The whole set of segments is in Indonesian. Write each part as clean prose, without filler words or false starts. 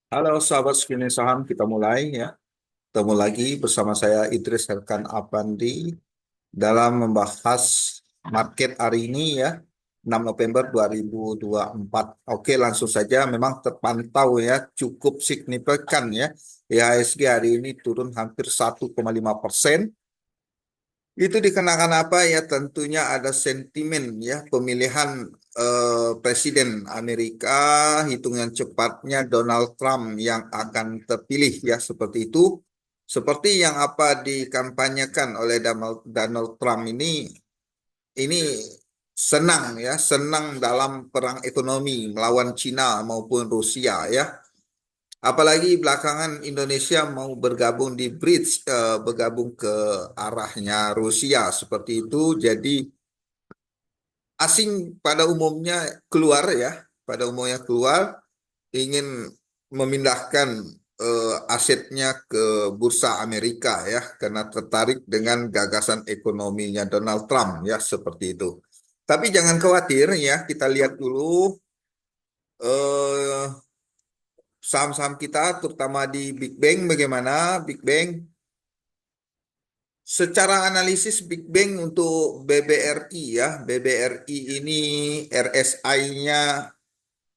Halo sahabat Screening Saham, kita mulai ya. Ketemu lagi bersama saya Idris Herkan Apandi dalam membahas market hari ini ya, 6 November 2024. Oke, langsung saja memang terpantau ya cukup signifikan ya. IHSG hari ini turun hampir 1,5%. Itu dikenakan apa ya? Tentunya ada sentimen ya pemilihan Presiden Amerika, hitungan cepatnya Donald Trump yang akan terpilih ya seperti itu. Seperti yang apa dikampanyekan oleh Donald Trump ini senang ya, senang dalam perang ekonomi melawan Cina maupun Rusia ya. Apalagi belakangan Indonesia mau bergabung di BRICS, bergabung ke arahnya Rusia seperti itu. Jadi asing pada umumnya keluar ya, pada umumnya keluar ingin memindahkan asetnya ke bursa Amerika ya, karena tertarik dengan gagasan ekonominya Donald Trump ya seperti itu. Tapi jangan khawatir ya, kita lihat dulu eh, saham-saham kita, terutama di Big Bang bagaimana Big Bang. Secara analisis Big Bang untuk BBRI ya, BBRI ini RSI-nya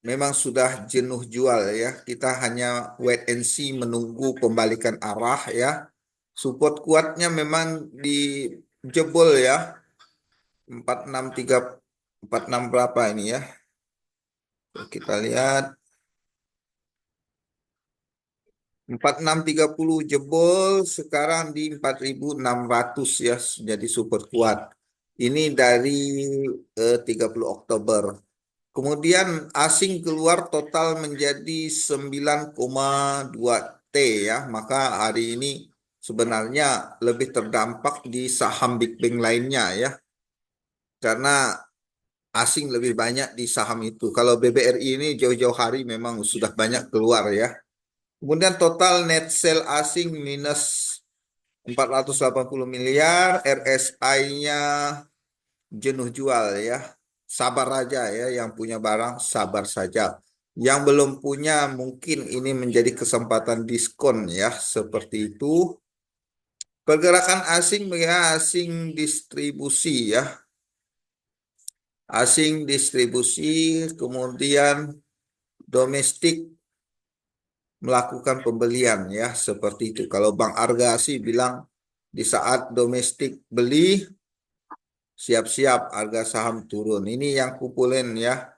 memang sudah jenuh jual ya. Kita hanya wait and see menunggu pembalikan arah ya. Support kuatnya memang di jebol ya. 46 3 46 berapa ini ya? Kita lihat 4630 jebol sekarang di 4600 ya, jadi super kuat. Ini dari 30 Oktober. Kemudian asing keluar total menjadi 9,2 T ya. Maka hari ini sebenarnya lebih terdampak di saham Big Bang lainnya ya. Karena asing lebih banyak di saham itu. Kalau BBRI ini jauh-jauh hari memang sudah banyak keluar ya. Kemudian total net sale asing minus 480 miliar, RSI-nya jenuh jual ya. Sabar aja ya, yang punya barang sabar saja. Yang belum punya mungkin ini menjadi kesempatan diskon ya, seperti itu. Pergerakan asing ya, asing distribusi ya. Asing distribusi, kemudian domestik melakukan pembelian ya, seperti itu. Kalau Bang Arga sih bilang di saat domestik beli, siap-siap harga saham turun. Ini yang kumpulin ya.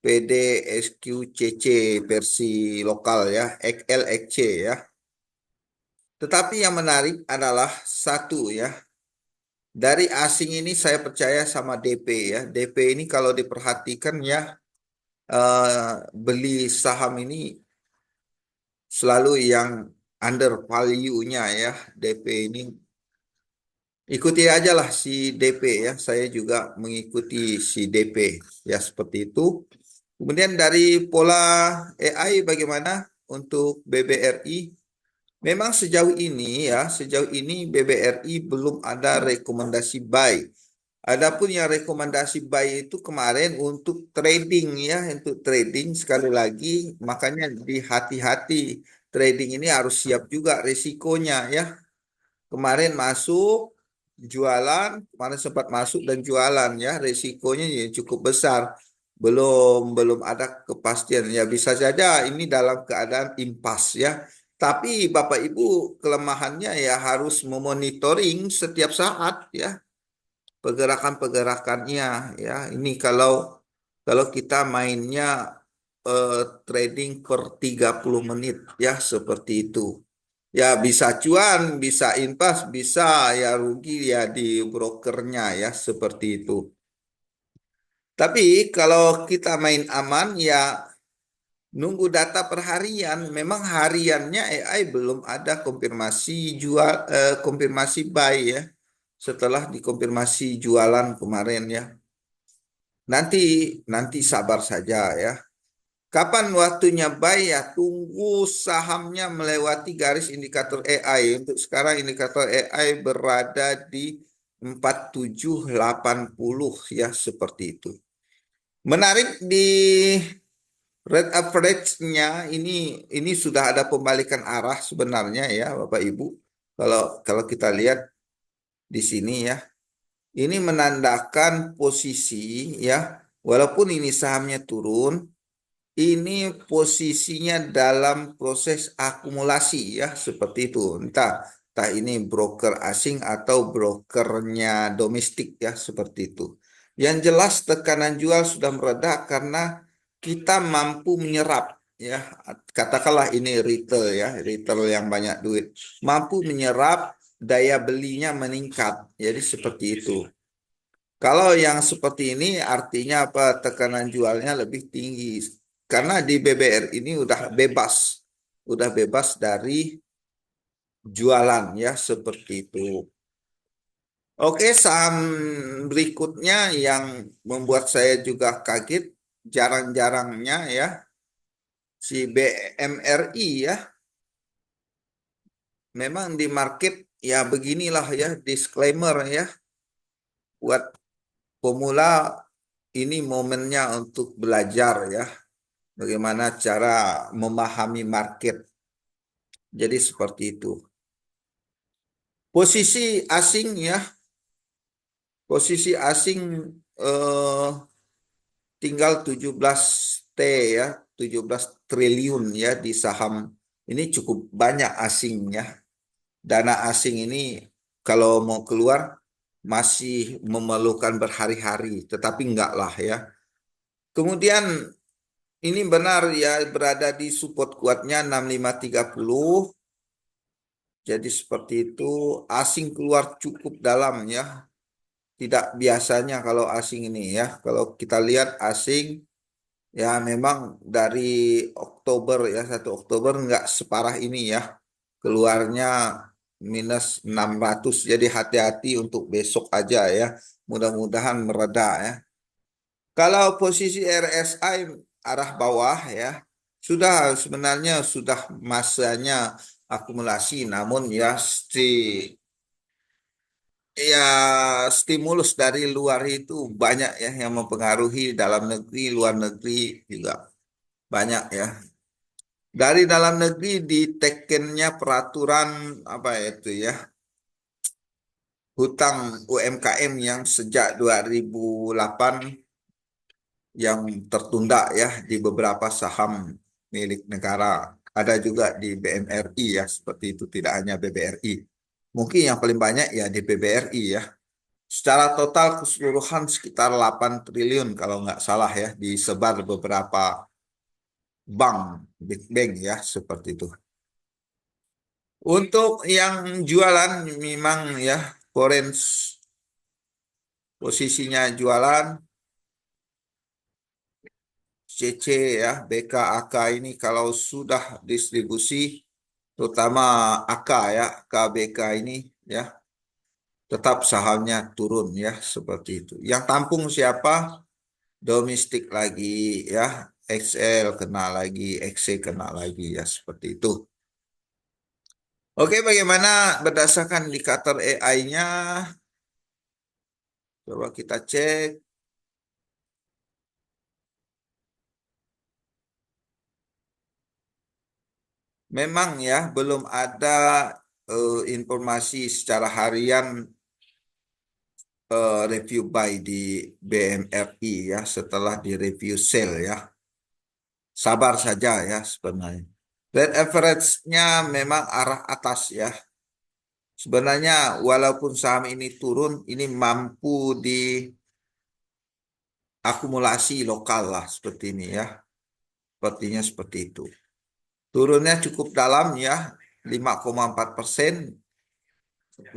PDSQCC versi lokal ya, XLXC ya. Tetapi yang menarik adalah satu ya, dari asing ini saya percaya sama DP ya. DP ini kalau diperhatikan ya, beli saham ini selalu yang under value-nya ya. DP ini ikuti aja lah si DP ya. Saya juga mengikuti si DP ya, seperti itu. Kemudian dari pola AI bagaimana untuk BBRI? Memang sejauh ini ya, sejauh ini BBRI belum ada rekomendasi buy. Adapun yang rekomendasi buy itu kemarin untuk trading ya, untuk trading sekali lagi, makanya di hati-hati trading ini harus siap juga resikonya ya. Kemarin masuk jualan, kemarin sempat masuk dan jualan ya, resikonya ya cukup besar. Belum ada kepastian ya, bisa saja ini dalam keadaan impas ya. Tapi Bapak Ibu, kelemahannya ya harus memonitoring setiap saat ya pergerakan-pergerakannya ya. Ini kalau kita mainnya eh, trading per 30 menit ya, seperti itu. Ya bisa cuan, bisa impas, bisa ya rugi ya di brokernya ya, seperti itu. Tapi kalau kita main aman ya nunggu data per harian. Memang hariannya AI belum ada konfirmasi jual, konfirmasi buy ya. Setelah dikonfirmasi jualan kemarin ya. Nanti nanti sabar saja ya. Kapan waktunya buy ya? Tunggu sahamnya melewati garis indikator AI. Untuk sekarang indikator AI berada di 4780 ya, seperti itu. Menarik di Rate average-nya ini sudah ada pembalikan arah sebenarnya ya Bapak Ibu. Kalau kalau kita lihat di sini ya, ini menandakan posisi ya, walaupun ini sahamnya turun, ini posisinya dalam proses akumulasi ya, seperti itu. Entah ini broker asing atau brokernya domestik ya, seperti itu. Yang jelas tekanan jual sudah mereda karena kita mampu menyerap ya. Katakanlah ini retail ya, retail yang banyak duit, mampu menyerap, daya belinya meningkat. Jadi seperti itu. Kalau yang seperti ini artinya apa? Tekanan jualnya lebih tinggi. Karena di BBR ini udah bebas dari jualan ya seperti itu. Oke, saham berikutnya yang membuat saya juga kaget, jarang-jarangnya ya, si BMRI ya. Memang di market ya beginilah ya, disclaimer ya, buat pemula ini momennya untuk belajar ya. Bagaimana cara memahami market. Jadi seperti itu. Posisi asing ya, posisi asing eh, tinggal 17 T ya, 17 triliun ya di saham. Ini cukup banyak asingnya. Dana asing ini kalau mau keluar masih memerlukan berhari-hari, tetapi enggak lah ya. Kemudian ini benar ya, berada di support kuatnya 6530. Jadi seperti itu, asing keluar cukup dalam ya. Tidak biasanya kalau asing ini ya. Kalau kita lihat asing ya memang dari Oktober ya, 1 Oktober nggak separah ini ya. Keluarnya minus 600. Jadi hati-hati untuk besok aja ya. Mudah-mudahan mereda ya. Kalau posisi RSI arah bawah ya, sebenarnya sudah masanya akumulasi, namun ya ya stimulus dari luar itu banyak ya yang mempengaruhi dalam negeri, luar negeri juga banyak ya. Dari dalam negeri ditekennya peraturan apa itu ya, hutang UMKM yang sejak 2008 yang tertunda ya di beberapa saham milik negara. Ada juga di BMRI ya, seperti itu, tidak hanya BBRI. Mungkin yang paling banyak ya di BBRI ya. Secara total keseluruhan sekitar 8 triliun kalau nggak salah ya, disebar beberapa bank, big bank ya, seperti itu. Untuk yang jualan memang ya, foreign posisinya jualan, CC ya, BKAK ini kalau sudah distribusi, terutama AK ya, KBK ini ya, tetap sahamnya turun ya, seperti itu. Yang tampung siapa? Domestik lagi ya, XL kena lagi, XC kena lagi ya, seperti itu. Oke, bagaimana berdasarkan indikator AI-nya? Coba kita cek. Memang ya, belum ada informasi secara harian review buy di BMRI ya, setelah direview sell ya. Sabar saja ya sebenarnya. Rate average-nya memang arah atas ya. Sebenarnya walaupun saham ini turun, ini mampu diakumulasi lokal lah seperti ini ya. Sepertinya seperti itu. Turunnya cukup dalam ya, 5,4%,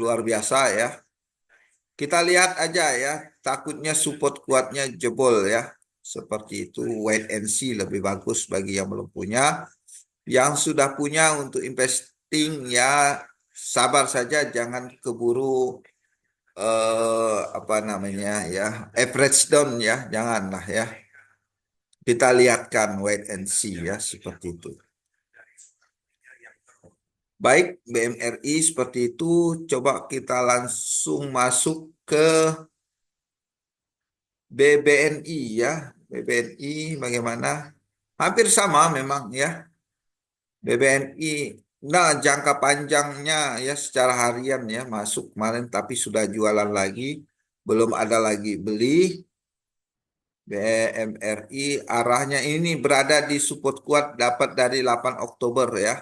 luar biasa ya. Kita lihat aja ya, takutnya support kuatnya jebol ya. Seperti itu, wait and see lebih bagus bagi yang belum punya. Yang sudah punya untuk investing ya, sabar saja, jangan keburu apa namanya ya, average down ya, janganlah ya. Kita lihatkan wait and see ya, seperti itu. Baik, BMRI seperti itu. Coba kita langsung masuk ke BBNI ya. BBNI bagaimana? Hampir sama memang ya. BBNI, nah jangka panjangnya ya secara harian ya masuk kemarin tapi sudah jualan lagi, belum ada lagi beli. BMRI arahnya ini berada di support kuat dapat dari 8 Oktober ya.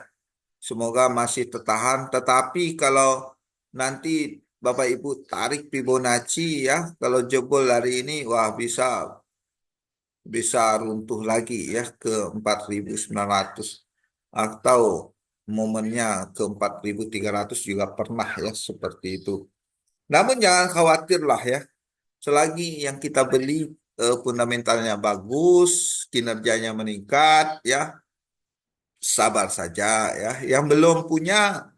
Semoga masih tertahan. Tetapi kalau nanti Bapak Ibu tarik Fibonacci ya, kalau jebol hari ini, wah bisa bisa runtuh lagi ya ke 4.900 atau momennya ke 4.300 juga pernah ya seperti itu. Namun jangan khawatir lah ya, selagi yang kita beli fundamentalnya bagus, kinerjanya meningkat ya, sabar saja ya. Yang belum punya,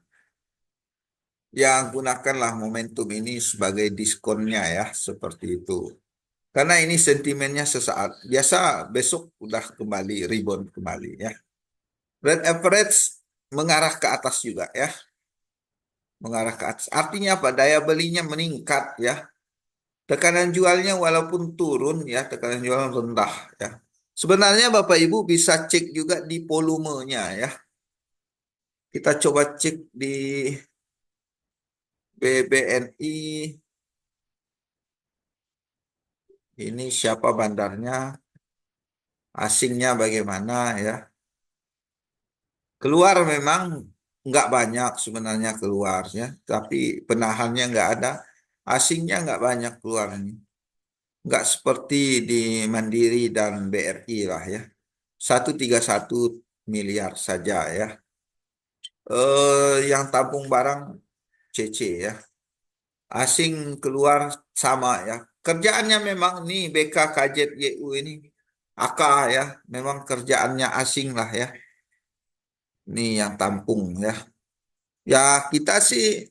ya gunakanlah momentum ini sebagai diskonnya ya, seperti itu. Karena ini sentimennya sesaat. Biasa besok udah kembali rebound kembali ya. Red average mengarah ke atas juga ya, mengarah ke atas. Artinya apa? Daya belinya meningkat ya. Tekanan jualnya walaupun turun ya, tekanan jual rendah ya. Sebenarnya Bapak Ibu bisa cek juga di volumenya ya. Kita coba cek di BBNI. Ini siapa bandarnya, asingnya bagaimana ya. Keluar memang nggak banyak sebenarnya keluarnya, tapi penahannya nggak ada. Asingnya nggak banyak keluarnya. Nggak seperti di Mandiri dan BRI lah ya. 131 miliar saja ya. Yang tabung barang CC ya. Asing keluar sama ya. Kerjaannya memang nih BK KZYU ini AK ya. Memang kerjaannya asing lah ya. Ini yang tampung ya. Ya kita sih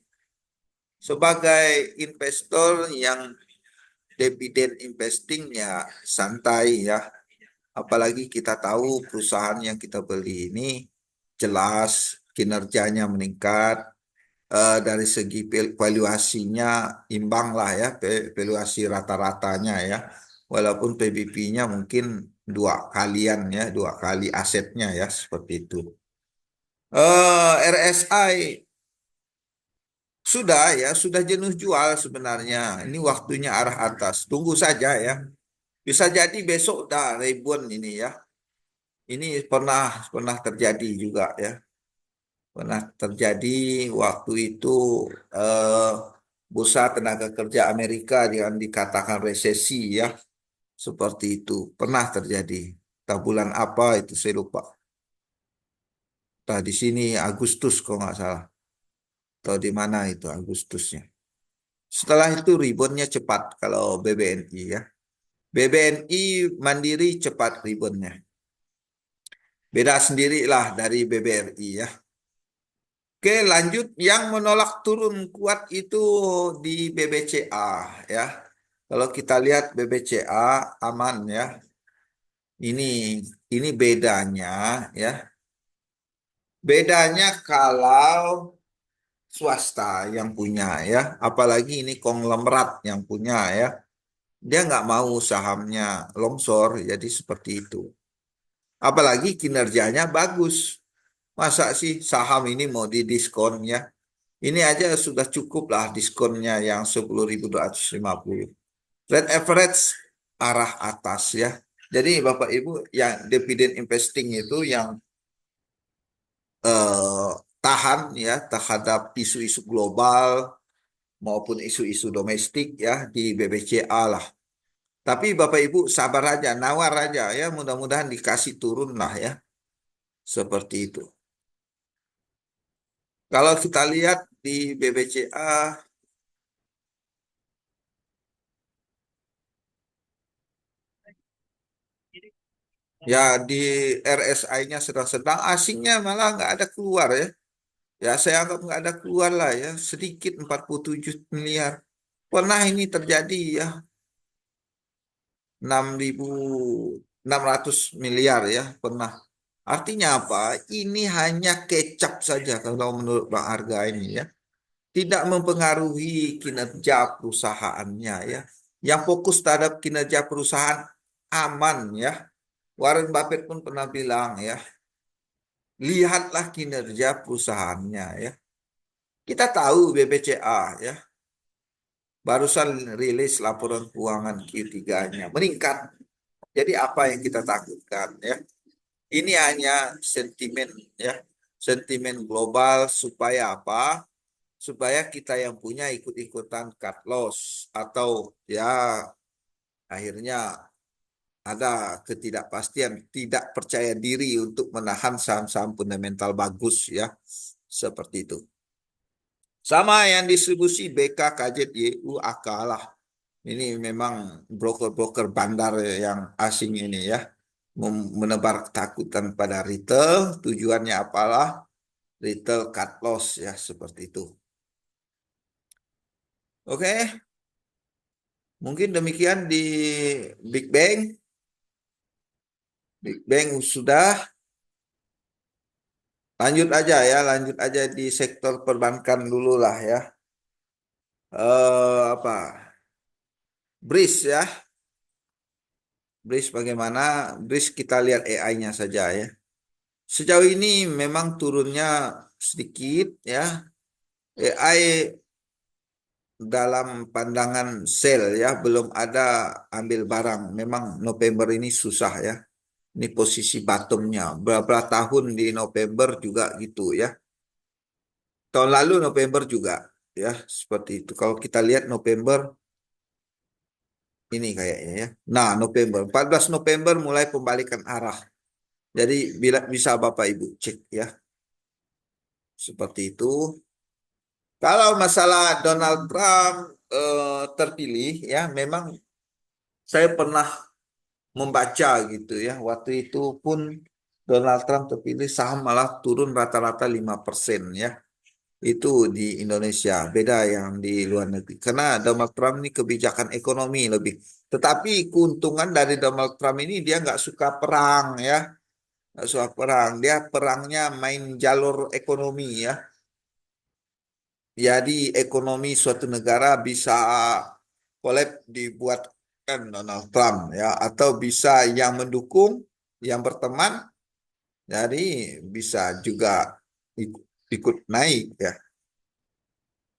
sebagai investor yang dividen investing ya santai ya. Apalagi kita tahu perusahaan yang kita beli ini jelas kinerjanya meningkat, dari segi valuasinya imbang lah ya, valuasi rata-ratanya ya. Walaupun PBB-nya mungkin dua kalian ya, dua kali asetnya ya seperti itu. RSI sudah ya, sudah jenuh jual sebenarnya. Ini waktunya arah atas. Tunggu saja ya. Bisa jadi besok udah rebound ini ya. Ini pernah pernah terjadi juga ya. Pernah terjadi waktu itu eh, bursa tenaga kerja Amerika yang dikatakan resesi ya. Seperti itu. Pernah terjadi. Entah bulan apa itu saya lupa. Entah di sini Agustus kalau nggak salah. Atau di mana itu Agustusnya. Setelah itu reboundnya cepat kalau BBNI ya. BBNI Mandiri cepat reboundnya. Beda sendirilah dari BBRI ya. Oke, lanjut yang menolak turun kuat itu di BBCA ya. Kalau kita lihat BBCA aman ya. Ini ini bedanya ya. Bedanya kalau swasta yang punya ya, apalagi ini konglomerat yang punya ya. Dia nggak mau sahamnya longsor, jadi seperti itu. Apalagi kinerjanya bagus. Masa sih saham ini mau didiskon ya? Ini aja sudah cukup lah diskonnya yang 10.250. Red average arah atas ya. Jadi Bapak Ibu yang dividen investing itu yang eh, tahan ya terhadap isu-isu global maupun isu-isu domestik ya di BBCA lah. Tapi Bapak Ibu sabar aja, nawar aja ya, mudah-mudahan dikasih turun lah ya, seperti itu. Kalau kita lihat di BBCA, ya di RSI-nya sedang-sedang, asingnya malah nggak ada keluar ya. Ya saya anggap nggak ada keluar lah ya, sedikit 47 miliar. Pernah ini terjadi ya, 6.600 miliar ya, pernah. Artinya apa? Ini hanya kecap saja kalau menurut Bang Arga ini ya. Tidak mempengaruhi kinerja perusahaannya ya. Yang fokus terhadap kinerja perusahaan aman ya. Warren Buffett pun pernah bilang ya, lihatlah kinerja perusahaannya ya. Kita tahu BBCA ya, barusan rilis laporan keuangan Q3-nya meningkat. Jadi apa yang kita takutkan ya? Ini hanya sentimen ya, sentimen global supaya apa? Supaya kita yang punya ikut-ikutan cut loss atau ya akhirnya ada ketidakpastian, tidak percaya diri untuk menahan saham-saham fundamental bagus ya, seperti itu. Sama yang distribusi BK, KZYU, AK lah. Ini memang broker-broker bandar yang asing ini ya, menebar ketakutan pada retail. Tujuannya apalah? Retail cut loss ya, seperti itu. Oke, mungkin demikian di Big Bang. Big Bang sudah. Lanjut aja ya, lanjut aja di sektor perbankan dulu lah ya. Apa? BRIS ya. BRIS bagaimana? BRIS kita lihat AI-nya saja ya. Sejauh ini memang turunnya sedikit ya. AI dalam pandangan sell ya, belum ada ambil barang. Memang November ini susah ya. Ini posisi bottomnya. Beberapa tahun di November juga gitu ya. Tahun lalu November juga ya, seperti itu. Kalau kita lihat November ini kayaknya ya. Nah, November, 14 November mulai pembalikan arah. Jadi bila bisa Bapak Ibu cek ya, seperti itu. Kalau masalah Donald Trump terpilih ya, memang saya pernah membaca gitu ya. Waktu itu pun Donald Trump terpilih saham malah turun rata-rata 5% ya. Itu di Indonesia, beda yang di luar negeri. Karena Donald Trump ini kebijakan ekonomi lebih. Tetapi keuntungan dari Donald Trump ini dia nggak suka perang ya, nggak suka perang. Dia perangnya main jalur ekonomi ya. Jadi ekonomi suatu negara bisa kolab dibuatkan Donald Trump ya, atau bisa yang mendukung, yang berteman, jadi bisa juga ikut naik ya.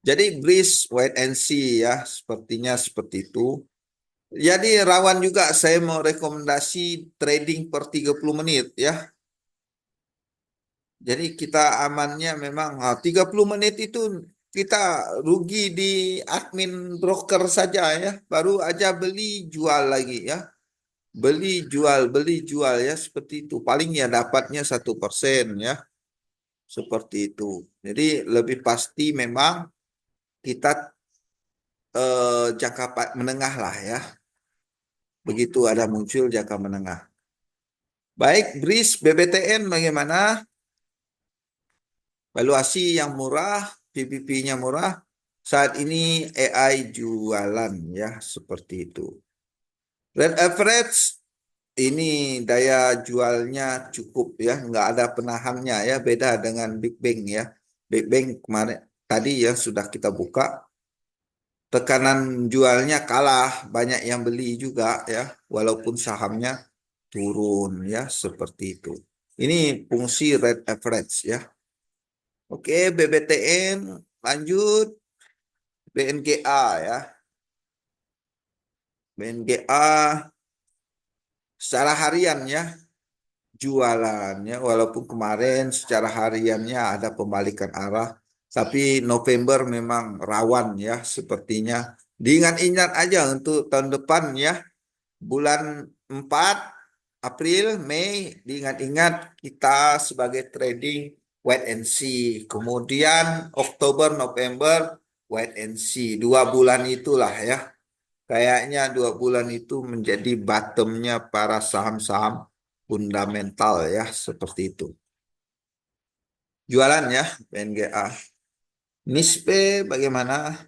Jadi Breeze, wait and see ya, sepertinya seperti itu. Jadi rawan juga saya mau rekomendasi trading per 30 menit ya. Jadi kita amannya memang 30 menit itu kita rugi di admin broker saja ya. Baru aja beli jual lagi ya. Beli jual ya, seperti itu. Paling ya dapatnya 1% ya. Seperti itu. Jadi lebih pasti memang kita jangka menengah lah ya. Begitu ada muncul jangka menengah. Baik, BRIS, BBTN bagaimana? Valuasi yang murah, PPP-nya murah. Saat ini AI jualan ya, seperti itu. Red average ini daya jualnya cukup ya, nggak ada penahannya ya, beda dengan Big Bang ya. Big Bang kemarin tadi ya sudah kita buka, tekanan jualnya kalah, banyak yang beli juga ya, walaupun sahamnya turun ya, seperti itu. Ini fungsi red average ya. Oke, BBTN lanjut, BNGA ya. BNGA secara harian ya, jualannya walaupun kemarin secara hariannya ada pembalikan arah, tapi November memang rawan ya, sepertinya. Diingat-ingat aja untuk tahun depan ya, bulan 4 April, Mei, diingat-ingat kita sebagai trading wait and see. Kemudian Oktober, November, wait and see. 2 bulan itulah ya. Kayaknya 2 bulan itu menjadi bottomnya para saham-saham fundamental ya, seperti itu. Jualan ya, PNGA. NISPE bagaimana?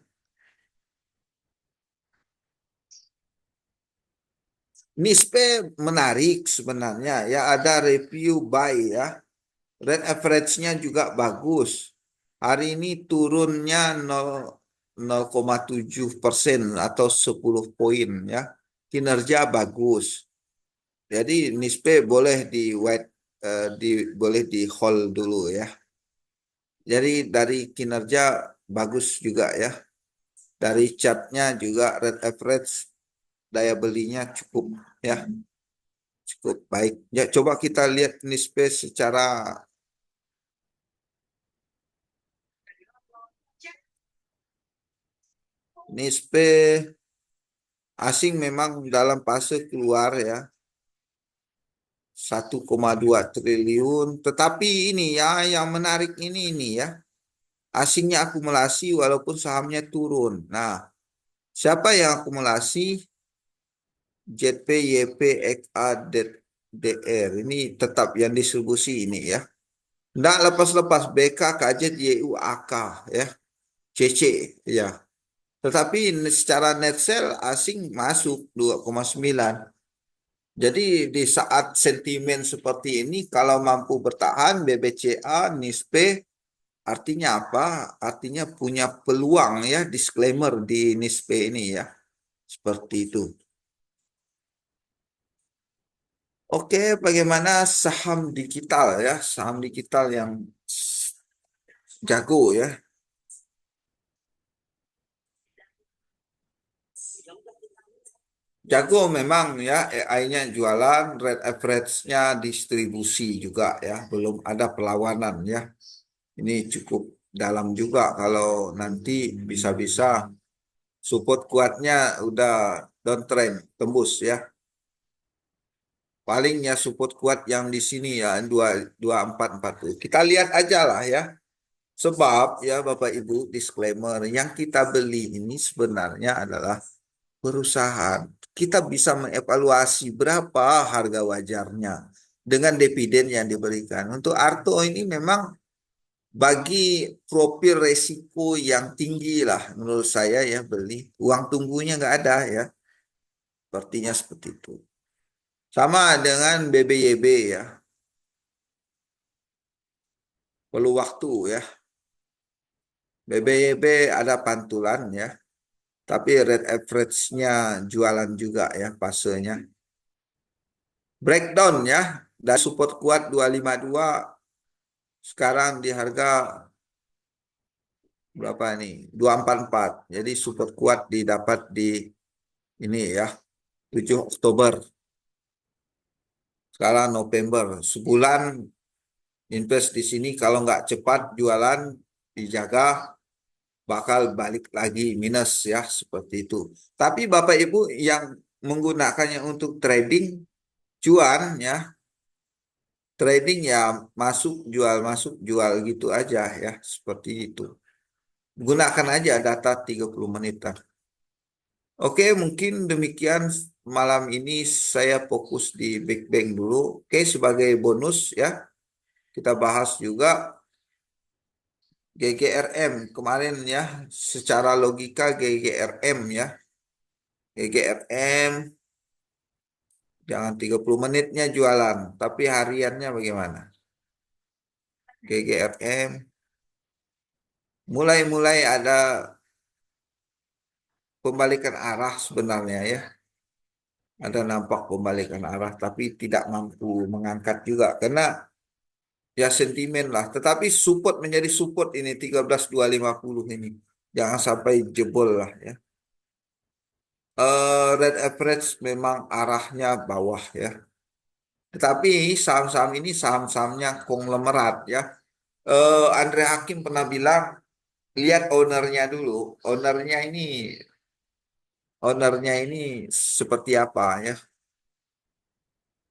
NISPE menarik sebenarnya ya, ada review buy ya. Red average-nya juga bagus. Hari ini turunnya 0,7% atau 10 poin ya. Kinerja bagus. Jadi NISPE boleh di wait, boleh di hold dulu ya. Jadi dari kinerja bagus juga ya. Dari chartnya juga red average daya belinya cukup ya, cukup baik. Ya coba kita lihat NISPE secara NISPE asing memang dalam fase keluar ya, 1,2 triliun. Tetapi ini ya yang menarik ini ya, asingnya akumulasi walaupun sahamnya turun. Nah, siapa yang akumulasi? JP, YP, XA, DR. Ini tetap yang distribusi ini ya. Nggak lepas-lepas BK, KJ, YU, AK ya. CC ya. Tetapi secara net sale asing masuk 2,9. Jadi di saat sentimen seperti ini kalau mampu bertahan BBCA, NISPE artinya apa? Artinya punya peluang ya, disclaimer di NISPE ini ya. Seperti itu. Oke, bagaimana saham digital ya? Saham digital yang jago ya. Jago memang ya, AI-nya jualan, rate average-nya distribusi juga ya. Belum ada perlawanan ya. Ini cukup dalam juga kalau nanti bisa-bisa support kuatnya udah downtrend, tembus ya. Palingnya support kuat yang di sini ya, 2440. Kita lihat aja lah ya. Sebab ya Bapak Ibu, disclaimer, yang kita beli ini sebenarnya adalah perusahaan. Kita bisa mengevaluasi berapa harga wajarnya dengan dividen yang diberikan. Untuk Arto ini memang bagi profil resiko yang tinggi lah menurut saya ya beli. Uang tunggunya nggak ada ya. Sepertinya seperti itu. Sama dengan BBYB ya. Perlu waktu ya. BBYB ada pantulan ya. Tapi rate average-nya jualan juga ya fasenya. Breakdown ya. Dan support kuat 252 sekarang di harga berapa nih? 244. Jadi support kuat didapat di ini ya. 7 Oktober. Sekarang November. Sebulan invest di sini kalau nggak cepat jualan dijaga bakal balik lagi minus ya seperti itu. Tapi Bapak Ibu yang menggunakannya untuk trading cuan ya, trading ya masuk jual gitu aja ya seperti itu. Gunakan aja data 30 menitan. Oke, mungkin demikian malam ini saya fokus di Big Bang dulu. Oke, sebagai bonus ya, kita bahas juga GGRM kemarin ya, secara logika GGRM ya. GGRM jangan 30 menitnya jualan, tapi hariannya bagaimana? GGRM mulai-mulai ada pembalikan arah sebenarnya ya. Ada nampak pembalikan arah, tapi tidak mampu mengangkat juga karena ya sentimen lah. Tetapi support menjadi support ini 13.250 ini. Jangan sampai jebol lah ya. Red average memang arahnya bawah ya. Tetapi saham-saham ini saham-sahamnya konglomerat ya. Andre Hakim pernah bilang, lihat ownernya dulu. Ownernya ini seperti apa ya.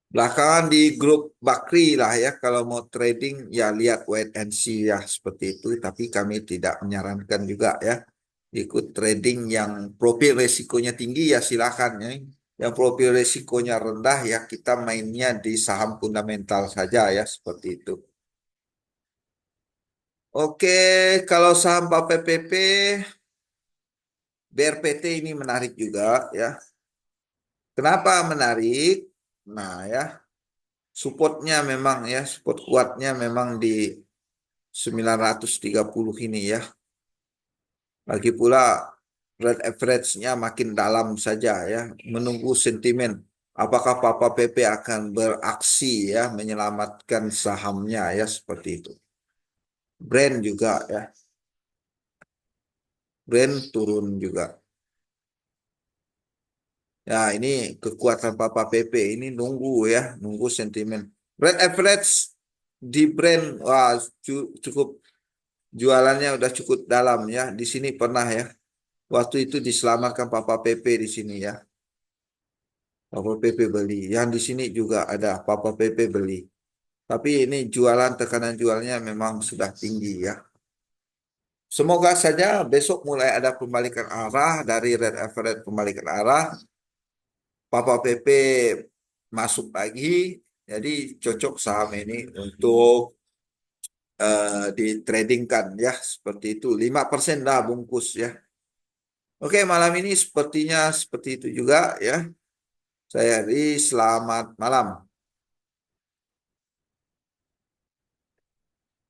Belakangan di grup Bakri lah ya, kalau mau trading ya lihat wait and see ya seperti itu. Tapi kami tidak menyarankan juga ya ikut trading yang profil resikonya tinggi ya silakan ya. Yang profil resikonya rendah ya kita mainnya di saham fundamental saja ya seperti itu. Oke, kalau saham PPP, BRPT ini menarik juga ya. Kenapa menarik? Nah ya, supportnya memang ya, support kuatnya memang di 930 ini ya. Lagi pula red average-nya makin dalam saja ya, menunggu sentimen. Apakah Papa PP akan beraksi ya menyelamatkan sahamnya ya seperti itu. Brand juga ya, brand turun juga. Ya, ini kekuatan Papa PP ini nunggu ya, nunggu sentimen. Brand average di brand wah cukup jualannya udah cukup dalam ya. Di sini pernah ya. Waktu itu diselamatkan Papa PP di sini ya. Papa PP beli. Yang di sini juga ada Papa PP beli. Tapi ini jualan tekanan jualnya memang sudah tinggi ya. Semoga saja besok mulai ada pembalikan arah dari red average pembalikan arah. Papa PP masuk lagi. Jadi cocok saham ini untuk di trading kan ya seperti itu. 5% dah bungkus ya. Oke, malam ini sepertinya seperti itu juga ya. Saya Ri, selamat malam.